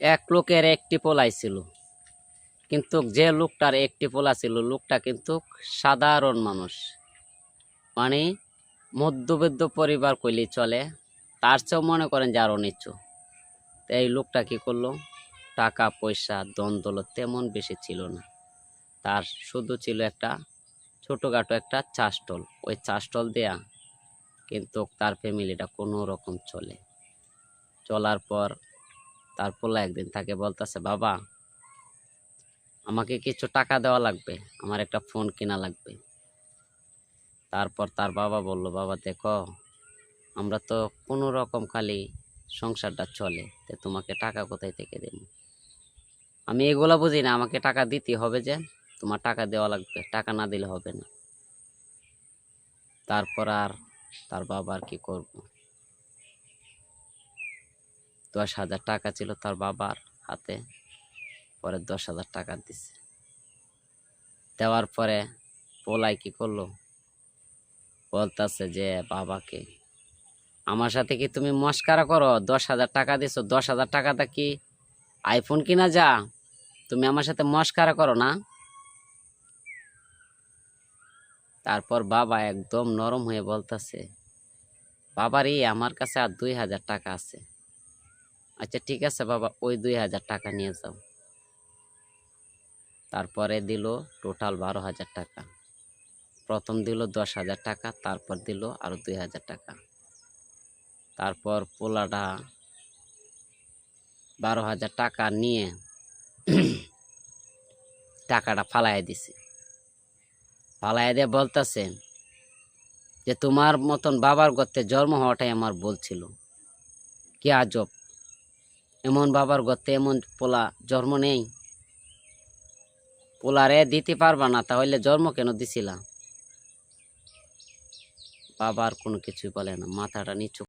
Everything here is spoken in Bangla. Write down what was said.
এক লোকের একটি পোলাই ছিল, কিন্তু যে লোকটার একটি পোলা ছিল লোকটা কিন্তু সাধারণ মানুষ, মানে মধ্যবিত্ত পরিবার কইলেই চলে, তার চেয়েও মনে করেন যে আরও নিচু। তো এই লোকটা কি করলো, টাকা পয়সা ধন দৌলত তেমন বেশি ছিল না, তার শুধু ছিল একটা ছোটোখাটো একটা চা স্টল। ওই চা স্টল দেয়া কিন্তু তার ফ্যামিলিটা কোনো রকম চলে। চলার পর তার পোলা একদিন তাকে বলতেছে, বাবা আমাকে কিছু টাকা দেওয়া লাগবে, আমার একটা ফোন কেনা লাগবে। তারপর তার বাবা বলল, বাবা দেখো আমরা তো কোনো রকম খালি সংসারটা চলে, তো তোমাকে টাকা কোথায় থেকে দেব? আমি এগুলো বুঝি না, আমাকে টাকা দিতে হবে, যে তোমার টাকা দেওয়া লাগবে, টাকা না দিলে হবে না। তারপর আর তার বাবা আর কি করবো, 10,000 টাকা ছিল তার বাবার হাতে, পরে 10,000 টাকা দিছে। দেওয়ার পরে পোলাই কি করলো, বলতেছে যে বাবাকে, আমার সাথে কি তুমি মস্কারা করো? 10,000 টাকা দিছো, 10,000 টাকাটা কি আইফোন কিনা যা? তুমি আমার সাথে মস্কারা করো না? তারপর বাবা একদম নরম হয়ে বলতেছে, বাবারে আমার কাছে আর 2,000 টাকা আছে। আচ্ছা ঠিক আছে বাবা, ওই 2,000 টাকা নিয়ে যাও। তারপরে দিল টোটাল 12,000 টাকা। প্রথম দিল 10,000 টাকা, তারপর দিল আরো 2,000 টাকা। তারপর পোলাটা 12,000 টাকা নিয়ে টাকাটা ফালাই দিছে। ফালাই দিয়ে বলতেছে যে তোমার মতন বাবার গর্তে জন্ম হওয়াটাই আমার ভুল ছিল। কি আজব, এমন বাবার গর্তে এমন পোলা জন্ম নেই? পোলারে দিতে পারবা না, তাহলে জন্ম কেন দিছিলা? বাবার কোনো কিছুই বলে না, মাথাটা নিচু